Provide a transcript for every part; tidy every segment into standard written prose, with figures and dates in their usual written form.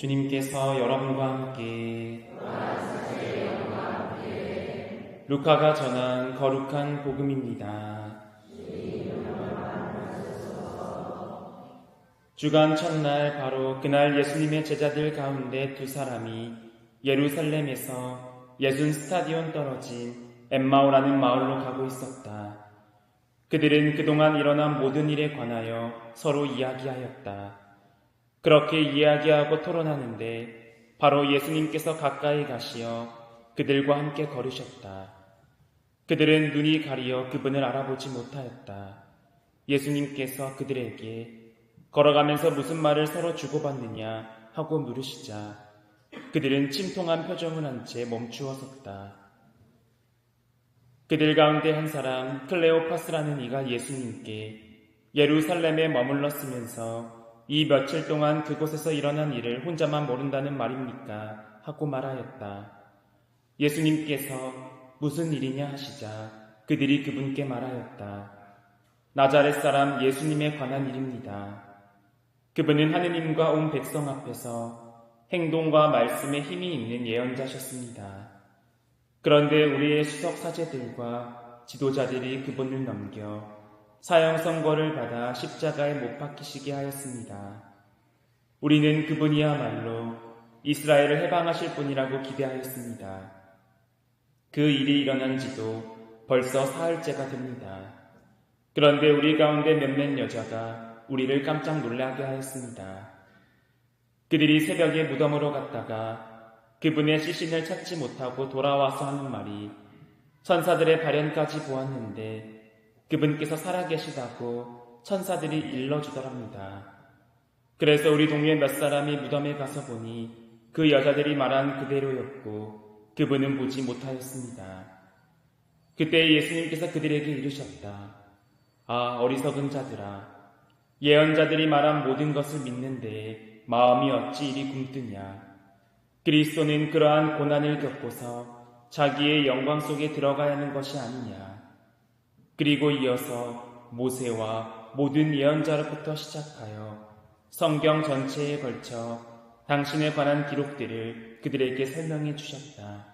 주님께서 여러분과 함께 루카가 전한 거룩한 복음입니다. 주간 첫날 바로 그날 예수님의 제자들 가운데 두 사람이 예루살렘에서 예순 스타디온 떨어진 엠마오라는 마을로 가고 있었다. 그들은 그동안 일어난 모든 일에 관하여 서로 이야기하였다. 그렇게 이야기하고 토론하는데 바로 예수님께서 가까이 가시어 그들과 함께 걸으셨다. 그들은 눈이 가리어 그분을 알아보지 못하였다. 예수님께서 그들에게 걸어가면서 무슨 말을 서로 주고받느냐 하고 물으시자 그들은 침통한 표정을 한 채 멈추어 섰다. 그들 가운데 한 사람 클레오파스라는 이가 예수님께 예루살렘에 머물렀으면서 이 며칠 동안 그곳에서 일어난 일을 혼자만 모른다는 말입니까? 하고 말하였다. 예수님께서 무슨 일이냐 하시자 그들이 그분께 말하였다. 나자렛 사람 예수님에 관한 일입니다. 그분은 하느님과 온 백성 앞에서 행동과 말씀에 힘이 있는 예언자셨습니다. 그런데 우리의 수석 사제들과 지도자들이 그분을 넘겨 사형 선고를 받아 십자가에 못 박히시게 하였습니다. 우리는 그분이야말로 이스라엘을 해방하실 분이라고 기대하였습니다. 그 일이 일어난 지도 벌써 사흘째가 됩니다. 그런데 우리 가운데 몇몇 여자가 우리를 깜짝 놀라게 하였습니다. 그들이 새벽에 무덤으로 갔다가 그분의 시신을 찾지 못하고 돌아와서 하는 말이 천사들의 발현까지 보았는데 그분께서 살아계시다고 천사들이 일러주더랍니다. 그래서 우리 동네 몇 사람이 무덤에 가서 보니 그 여자들이 말한 그대로였고 그분은 보지 못하였습니다. 그때 예수님께서 그들에게 이르셨다. 아, 어리석은 자들아, 예언자들이 말한 모든 것을 믿는데 마음이 어찌 이리 굼뜨냐. 그리스도는 그러한 고난을 겪고서 자기의 영광 속에 들어가야 하는 것이 아니냐. 그리고 이어서 모세와 모든 예언자로부터 시작하여 성경 전체에 걸쳐 당신에 관한 기록들을 그들에게 설명해 주셨다.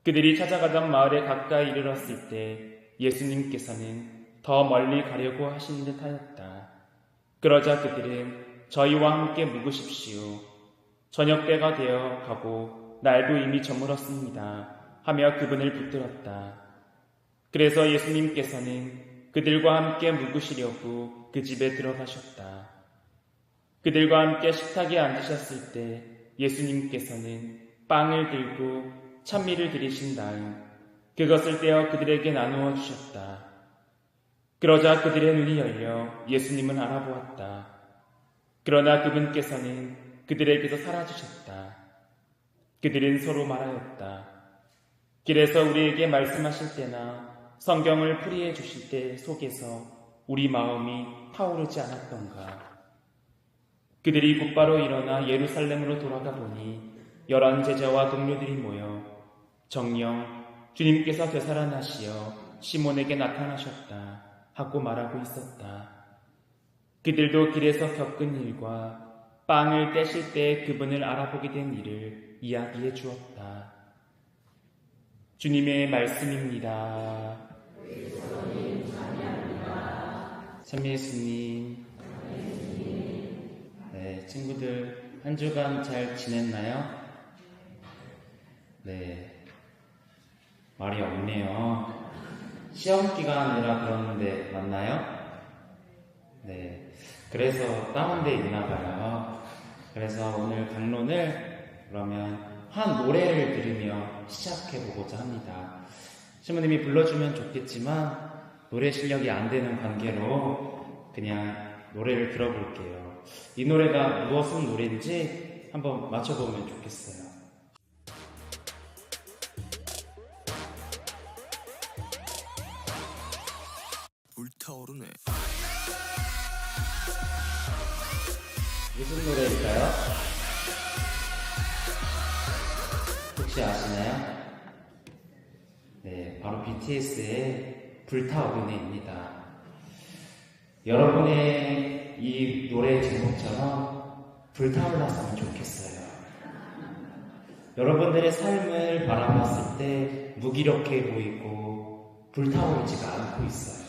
그들이 찾아가던 마을에 가까이 이르렀을 때 예수님께서는 더 멀리 가려고 하신 듯 하였다. 그러자 그들은 저희와 함께 묵으십시오. 저녁 때가 되어 가고 날도 이미 저물었습니다. 하며 그분을 붙들었다. 그래서 예수님께서는 그들과 함께 묵으시려고 그 집에 들어가셨다. 그들과 함께 식탁에 앉으셨을 때 예수님께서는 빵을 들고 찬미를 드리신 다음 그것을 떼어 그들에게 나누어 주셨다. 그러자 그들의 눈이 열려 예수님을 알아보았다. 그러나 그분께서는 그들에게서 사라지셨다. 그들은 서로 말하였다. 길에서 우리에게 말씀하실 때나 성경을 풀이해 주실 때 속에서 우리 마음이 타오르지 않았던가. 그들이 곧바로 일어나 예루살렘으로 돌아가 보니 11 제자와 동료들이 모여 정녕 주님께서 되살아나시어 시몬에게 나타나셨다 하고 말하고 있었다. 그들도 길에서 겪은 일과 빵을 떼실 때 그분을 알아보게 된 일을 이야기해 주었다. 주님의 말씀입니다. 참 예수님. 네, 친구들 한 주간 잘 지냈나요? 네, 말이 없네요. 시험 기간이라 그러는데 맞나요? 네, 그래서 다운돼 있나 봐요. 그래서 오늘 강론을 그러면 한 노래를 들으며 시작해보고자 합니다. 신부님이 불러주면 좋겠지만 노래 실력이 안 되는 관계로 그냥 노래를 들어볼게요. 이 노래가 무엇은 노래인지 한번 맞춰보면 좋겠어요. 불타오르네. 무슨 노래일까요? 혹시 아시나요? 네, 바로 BTS의 불타오르네입니다. 여러분의 이 노래 제목처럼 불타올랐으면 좋겠어요. 여러분들의 삶을 바라봤을 때 무기력해 보이고 불타오르지가 않고 있어요.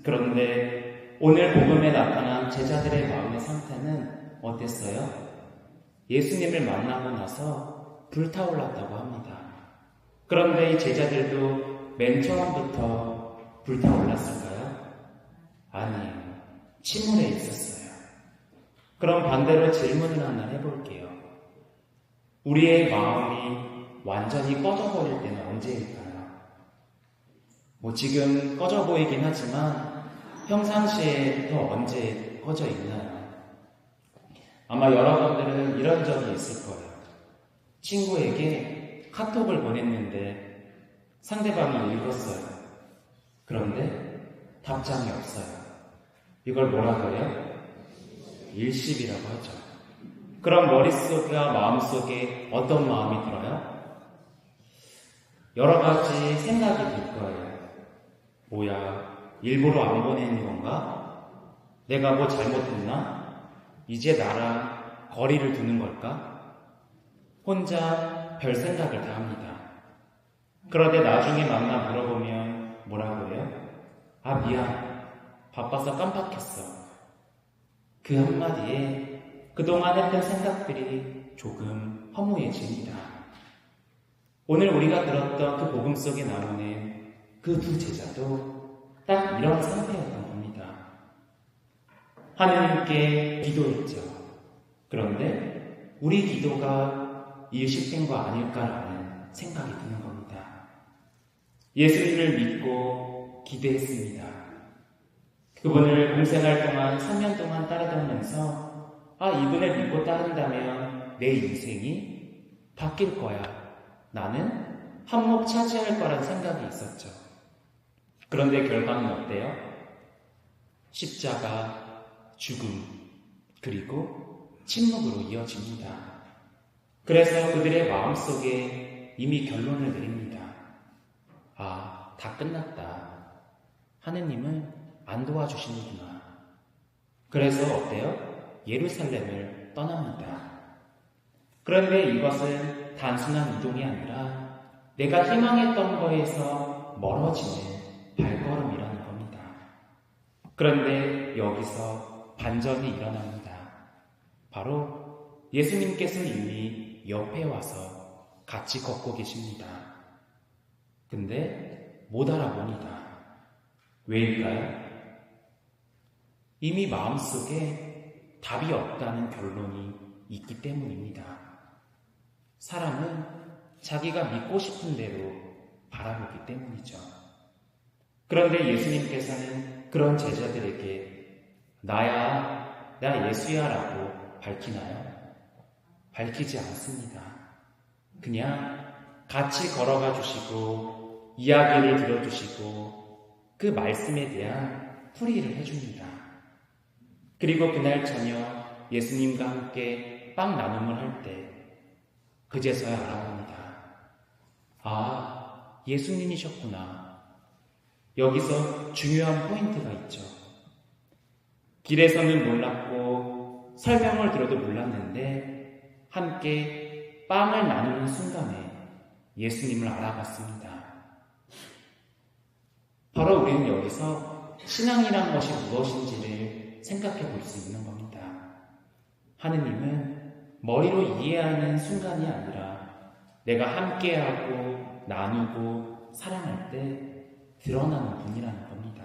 그런데 오늘 복음에 나타난 제자들의 마음의 상태는 어땠어요? 예수님을 만나고 나서 불타올랐다고 합니다. 그런데 이 제자들도 맨 처음부터 불타올랐을까요? 아니에요. 침울해 있었어요. 그럼 반대로 질문을 하나 해볼게요. 우리의 마음이 완전히 꺼져버릴 때는 언제일까요? 지금 꺼져 보이긴 하지만 평상시에 또 언제 꺼져 있나요? 아마 여러분들은 이런 적이 있을 거예요. 친구에게 카톡을 보냈는데 상대방이 읽었어요. 그런데 답장이 없어요. 이걸 뭐라고 해요? 일십이라고 하죠. 그럼 머릿속과 마음속에 어떤 마음이 들어요? 여러 가지 생각이 들 거예요. 뭐야, 일부러 안 보내는 건가? 내가 뭐 잘못했나? 이제 나랑 거리를 두는 걸까? 혼자 별 생각을 다 합니다. 그런데 나중에 만나 물어보면 뭐라고 해요? 아, 미안. 바빠서 깜빡했어. 그 한마디에 그동안 했던 생각들이 조금 허무해집니다. 오늘 우리가 들었던 그 복음 속에 나오는 그 두 제자도 딱 이런 상태였던 겁니다. 하느님께 기도했죠. 그런데 우리 기도가 일식된 거 아닐까라는 생각이 드는 겁니다. 예수님을 믿고 기대했습니다. 그분을 공생활 동안 3년 동안 따르다면서 이분을 믿고 따른다면 내 인생이 바뀔 거야. 나는 한몫 차지할 거란 생각이 있었죠. 그런데 결과는 어때요? 십자가, 죽음, 그리고 침묵으로 이어집니다. 그래서 그들의 마음속에 이미 결론을 내립니다. 다 끝났다. 하느님은 안 도와주시는구나. 그래서 어때요? 예루살렘을 떠납니다. 그런데 이것은 단순한 이동이 아니라 내가 희망했던 거에서 멀어지는 발걸음이라는 겁니다. 그런데 여기서 반전이 일어납니다. 바로 예수님께서 이미 옆에 와서 같이 걷고 계십니다. 근데 못 알아봅니다. 왜일까요? 이미 마음속에 답이 없다는 결론이 있기 때문입니다. 사람은 자기가 믿고 싶은 대로 바라보기 때문이죠. 그런데 예수님께서는 그런 제자들에게 나 예수야 라고 밝히나요? 밝히지 않습니다. 그냥 같이 걸어가 주시고 이야기를 들어주시고 그 말씀에 대한 풀이를 해줍니다. 그리고 그날 저녁 예수님과 함께 빵 나눔을 할 때 그제서야 알아봅니다. 예수님이셨구나. 여기서 중요한 포인트가 있죠. 길에서는 몰랐고 설명을 들어도 몰랐는데 함께 빵을 나누는 순간에 예수님을 알아봤습니다. 바로 우리는 여기서 신앙이란 것이 무엇인지를 생각해 볼 수 있는 겁니다. 하느님은 머리로 이해하는 순간이 아니라 내가 함께하고 나누고 사랑할 때 드러나는 분이라는 겁니다.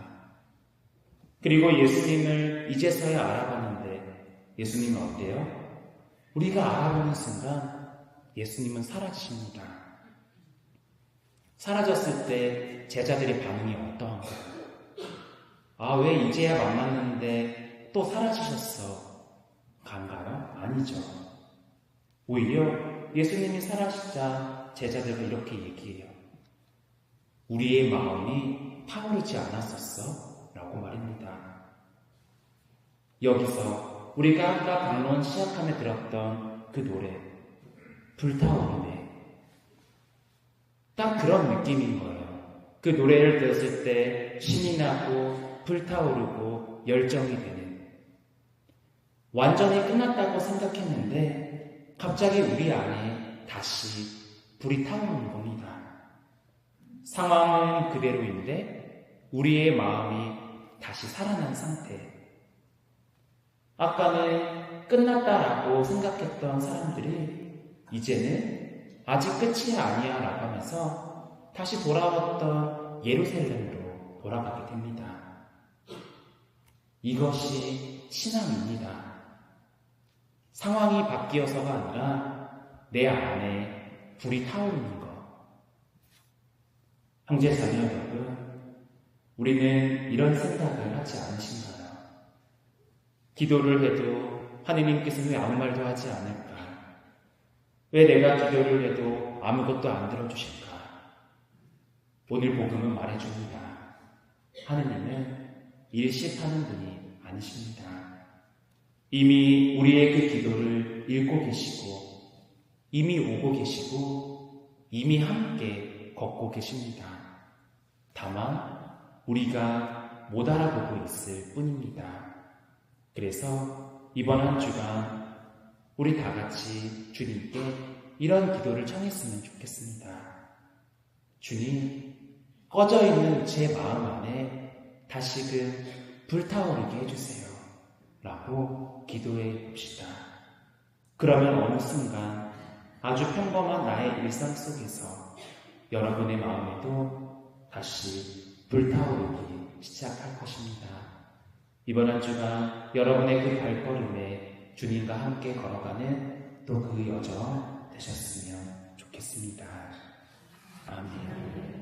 그리고 예수님을 이제서야 알아봤는데 예수님은 어때요? 우리가 알아보는 순간 예수님은 사라지십니다. 사라졌을 때 제자들의 반응이 어떠한가요? 왜 이제야 만났는데 또 사라지셨어? 간가요? 아니죠. 오히려 예수님이 사라지자 제자들과 이렇게 얘기해요. 우리의 마음이 타오르지 않았었어? 라고 말입니다. 여기서 우리가 아까 강론 시작함에 들었던 그 노래, 불타오르네. 딱 그런 느낌인 거예요. 그 노래를 들었을 때 신이 나고 불타오르고 열정이 되는. 완전히 끝났다고 생각했는데 갑자기 우리 안에 다시 불이 타오르는 겁니다. 상황은 그대로인데 우리의 마음이 다시 살아난 상태. 아까는 끝났다라고 생각했던 사람들이 이제는 아직 끝이 아니야 라고 하면서 다시 돌아왔던 예루살렘으로 돌아가게 됩니다. 이것이 신앙입니다. 상황이 바뀌어서가 아니라 내 안에 불이 타오르는 것. 형제 자매 여러분, 우리는 이런 생각을 하지 않으신가요? 기도를 해도 하느님께서는 왜 아무 말도 하지 않을까? 왜 내가 기도를 해도 아무것도 안 들어주실까? 오늘 복음은 말해줍니다. 하느님은 일식하는 분이 아니십니다. 이미 우리의 그 기도를 읽고 계시고 이미 오고 계시고 이미 함께 걷고 계십니다. 다만 우리가 못 알아보고 있을 뿐입니다. 그래서 이번 한 주간 우리 다 같이 주님께 이런 기도를 청했으면 좋겠습니다. 주님, 꺼져 있는 제 마음 안에 다시금 불타오르게 해주세요. 라고 기도해 봅시다. 그러면 어느 순간 아주 평범한 나의 일상 속에서 여러분의 마음에도 다시 불타오르기 시작할 것입니다. 이번 한 주간 여러분의 그 발걸음에 주님과 함께 걸어가는 또 그 여정 되셨으면 좋겠습니다. 아멘.